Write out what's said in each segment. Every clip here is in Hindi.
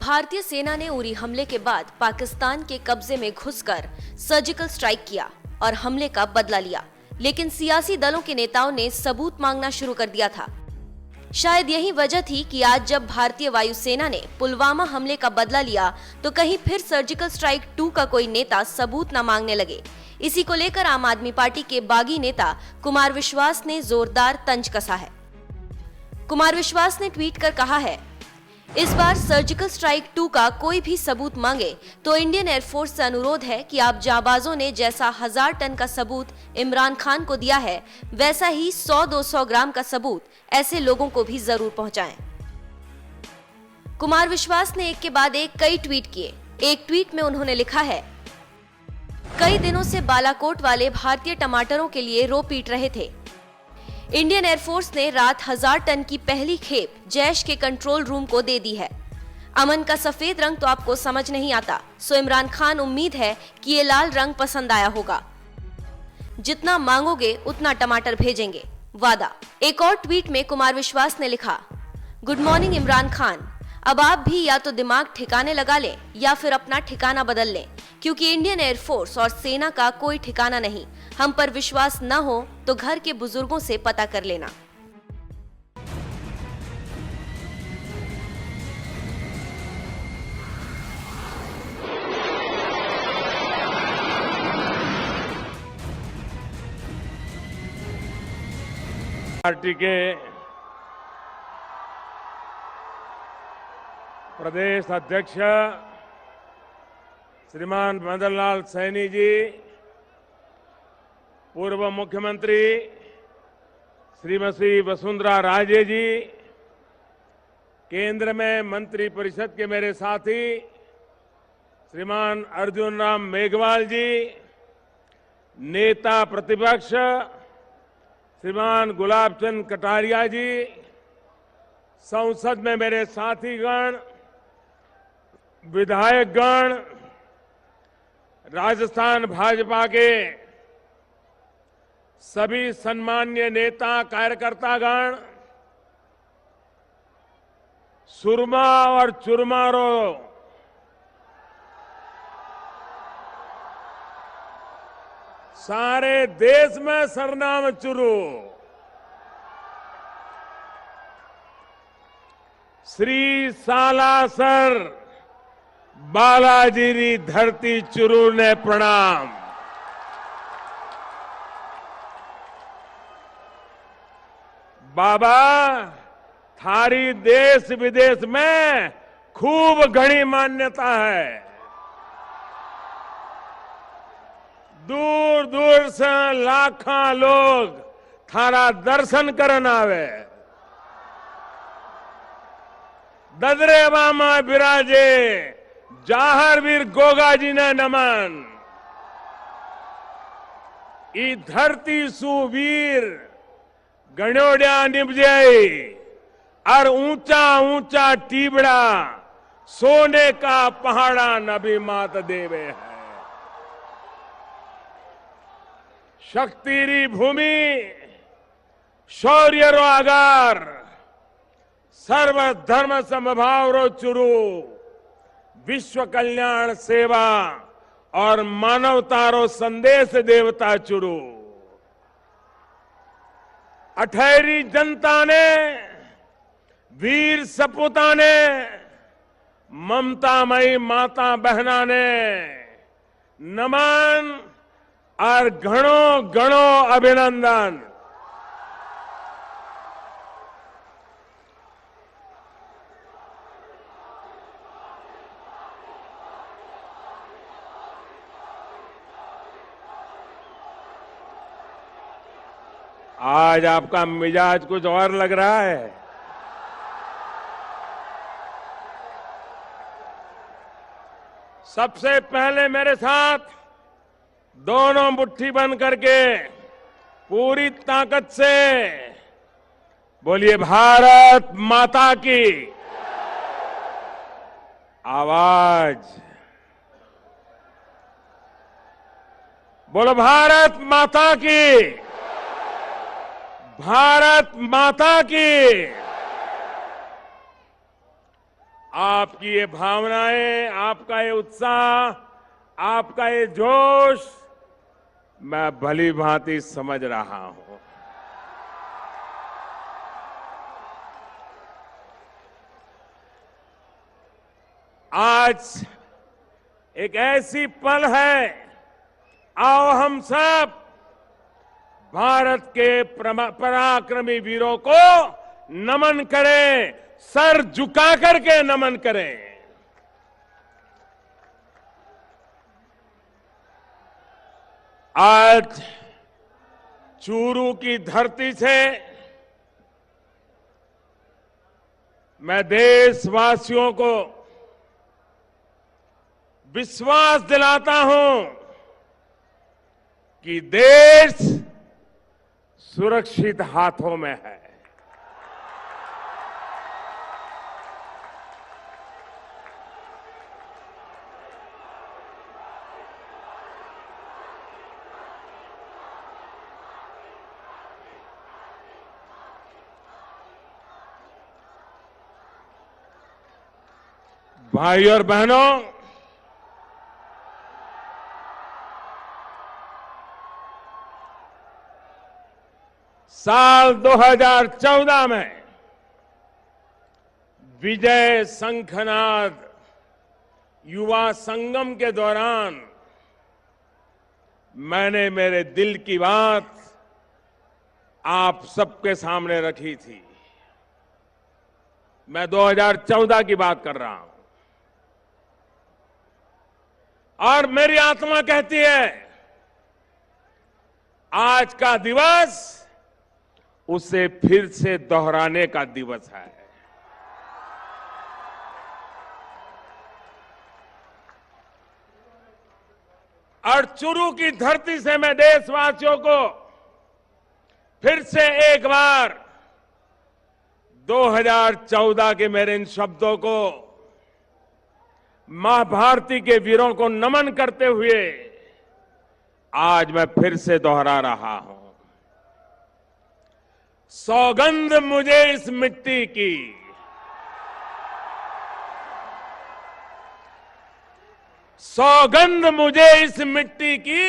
भारतीय सेना ने उरी हमले के बाद पाकिस्तान के कब्जे में घुसकर सर्जिकल स्ट्राइक किया और हमले का बदला लिया, लेकिन सियासी दलों के नेताओं ने सबूत मांगना शुरू कर दिया था। शायद यही वजह थी कि आज जब भारतीय वायुसेना ने पुलवामा हमले का बदला लिया तो कहीं फिर सर्जिकल स्ट्राइक 2 का कोई नेता सबूत न मांगने लगे। इसी को लेकर आम आदमी पार्टी के बागी नेता कुमार विश्वास ने जोरदार तंज कसा है। कुमार विश्वास ने ट्वीट कर कहा है, इस बार सर्जिकल स्ट्राइक 2 का कोई भी सबूत मांगे तो इंडियन एयरफोर्स से अनुरोध है कि आप जाबाजों ने जैसा 1000 टन का सबूत इमरान खान को दिया है, वैसा ही 100-200 ग्राम का सबूत ऐसे लोगों को भी जरूर पहुंचाएं। कुमार विश्वास ने एक के बाद एक कई ट्वीट किए। एक ट्वीट में उन्होंने लिखा है, कई दिनों से बालाकोट वाले भारतीय टमाटरों के लिए रो पीट रहे थे। इंडियन एयरफोर्स ने रात 1000 टन की पहली खेप जैश के कंट्रोल रूम को दे दी है। अमन का सफेद रंग तो आपको समझ नहीं आता, सो इमरान खान उम्मीद है कि ये लाल रंग पसंद आया होगा। जितना मांगोगे उतना टमाटर भेजेंगे, वादा। एक और ट्वीट में कुमार विश्वास ने लिखा, गुड मॉर्निंग इमरान खान, अब आप भी या तो दिमाग ठिकाने लगा लें या फिर अपना ठिकाना बदल लें, क्योंकि इंडियन एयरफोर्स और सेना का कोई ठिकाना नहीं। हम पर विश्वास न हो तो घर के बुजुर्गों से पता कर लेना। पार्टी के प्रदेश अध्यक्ष श्रीमान मदन लाल सैनी जी, पूर्व मुख्यमंत्री श्रीमती वसुंधरा राजे जी, केंद्र में मंत्री परिषद के मेरे साथी श्रीमान अर्जुन राम मेघवाल जी, नेता प्रतिपक्ष श्रीमान गुलाब चंद कटारिया जी, संसद में मेरे साथीगण, विधायकगण, राजस्थान भाजपा के सभी सम्मान्य नेता कार्यकर्तागण, सुरमा और चुरमारों, सारे देश में सरनाम चुरू, श्री सालासर बालाजी री धरती चुरू ने प्रणाम। बाबा थारी देश विदेश में खूब घनी मान्यता है। दूर दूर से लाखों लोग थारा दर्शन करन आवे। ददरेवा में बिराजे जाहरवीर गोगा जी ने नमन। ई धरती सुवीर गणोड्या निपजे और ऊंचा ऊंचा टीबड़ा सोने का पहाड़ा नबी मात देवे है। शक्तिरी भूमि शौर्य रो आगार, सर्व धर्म समभाव रो चुरू, विश्व कल्याण सेवा और मानवता रो संदेश देवता चुरू। अठहरी जनता ने, वीर सपूता ने, ममतामयी माता बहना ने नमन और घणो घणो अभिनंदन। आज आपका मिजाज कुछ और लग रहा है। सबसे पहले मेरे साथ दोनों मुट्ठी बंद करके पूरी ताकत से बोलिए, भारत माता की। आवाज बोलो, भारत माता की, भारत माता की। आपकी ये भावनाएं, आपका ये उत्साह, आपका ये जोश मैं भली भांति समझ रहा हूं। आज एक ऐसी पल है, आओ हम सब भारत के पराक्रमी वीरों को नमन करें, सर झुका करके नमन करें। आज चूरू की धरती से मैं देशवासियों को विश्वास दिलाता हूं कि देश सुरक्षित हाथों में है। भाई और बहनों, साल 2014 में विजय शंखनाद युवा संगम के दौरान मैंने मेरे दिल की बात आप सबके सामने रखी थी। मैं 2014 की बात कर रहा हूं और मेरी आत्मा कहती है आज का दिवस उसे फिर से दोहराने का दिवस है। और चूरू की धरती से मैं देशवासियों को फिर से एक बार 2014 के मेरे इन शब्दों को मां भारती के वीरों को नमन करते हुए आज मैं फिर से दोहरा रहा हूं। सौगंध मुझे इस मिट्टी की, सौगंध मुझे इस मिट्टी की,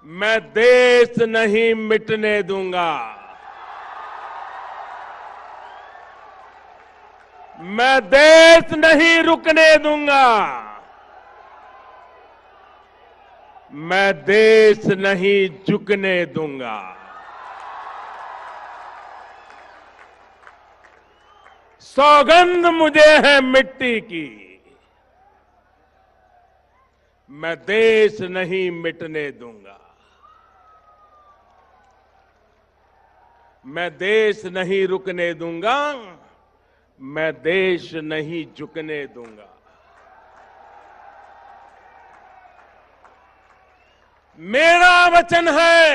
मैं देश नहीं मिटने दूंगा। मैं देश नहीं रुकने दूंगा। मैं देश नहीं झुकने दूंगा। सौगंध मुझे है मिट्टी की, मैं देश नहीं मिटने दूंगा। मैं देश नहीं रुकने दूंगा। मैं देश नहीं झुकने दूंगा। मेरा वचन है,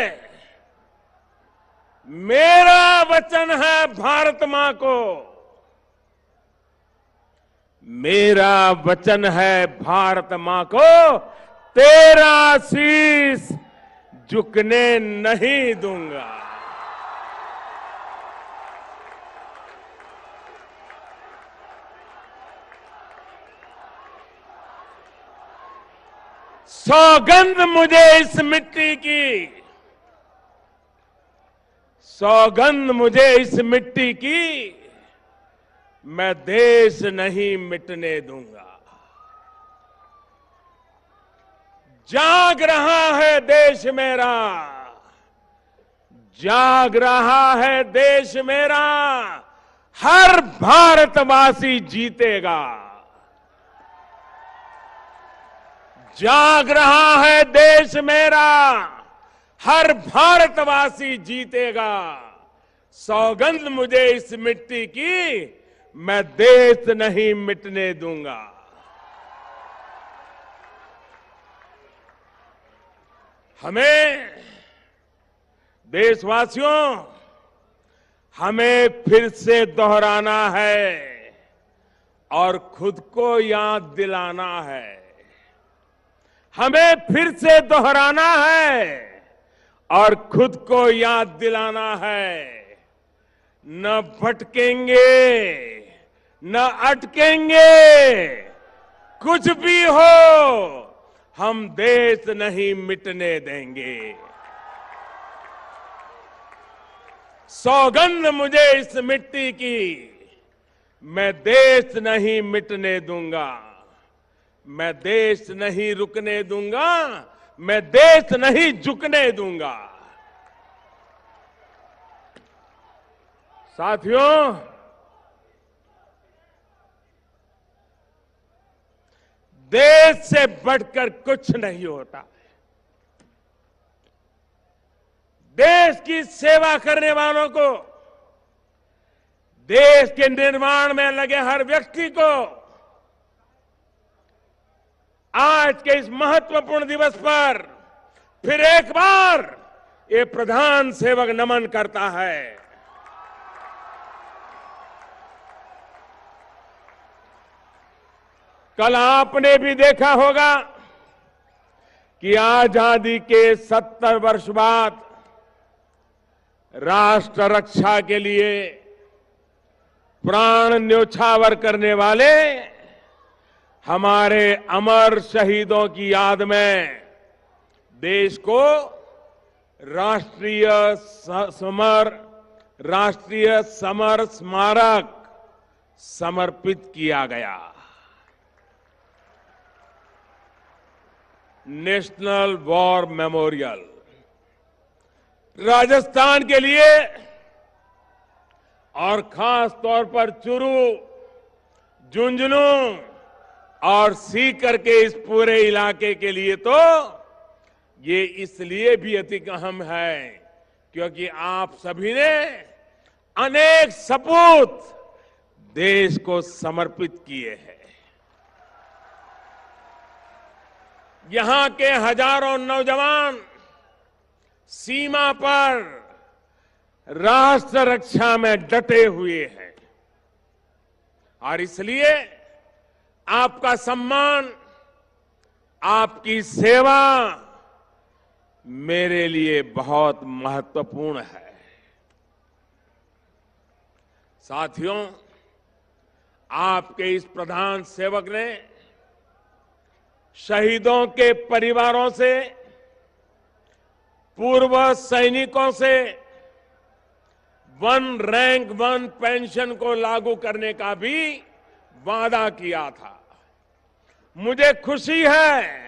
मेरा वचन है भारत मां को, मेरा वचन है भारत मां को, तेरा शीश झुकने नहीं दूंगा। सौगंध मुझे इस मिट्टी की, सौगंध मुझे इस मिट्टी की, मैं देश नहीं मिटने दूंगा। जाग रहा है देश मेरा, जाग रहा है देश मेरा, हर भारतवासी जीतेगा। जाग रहा है देश मेरा, हर भारतवासी जीतेगा। सौगंध मुझे इस मिट्टी की, मैं देश नहीं मिटने दूंगा। हमें देशवासियों, हमें फिर से दोहराना है और खुद को याद दिलाना है। हमें फिर से दोहराना है और खुद को याद दिलाना है। न भटकेंगे, न अटकेंगे। कुछ भी हो, हम देश नहीं मिटने देंगे। सौगंध मुझे इस मिट्टी की, मैं देश नहीं मिटने दूंगा। मैं देश नहीं रुकने दूंगा, मैं देश नहीं झुकने दूंगा। साथियों, देश से बढ़कर कुछ नहीं होता। देश की सेवा करने वालों को, देश के निर्माण में लगे हर व्यक्ति को आज के इस महत्वपूर्ण दिवस पर फिर एक बार ये प्रधान सेवक नमन करता है। कल आपने भी देखा होगा कि आजादी के 70 वर्ष बाद राष्ट्र रक्षा के लिए प्राण न्योछावर करने वाले हमारे अमर शहीदों की याद में देश को राष्ट्रीय समर स्मारक समर्पित किया गया। नेशनल वॉर मेमोरियल राजस्थान के लिए और खास तौर पर चुरू, झुंझुनू और सीकर के इस पूरे इलाके के लिए तो ये इसलिए भी अति अहम है क्योंकि आप सभी ने अनेक सपूत देश को समर्पित किए हैं। यहां के हजारों नौजवान सीमा पर राष्ट्र रक्षा में डटे हुए हैं और इसलिए आपका सम्मान, आपकी सेवा मेरे लिए बहुत महत्वपूर्ण है। साथियों, आपके इस प्रधान सेवक ने शहीदों के परिवारों से, पूर्व सैनिकों से वन रैंक वन पेंशन को लागू करने का भी वादा किया था। मुझे खुशी है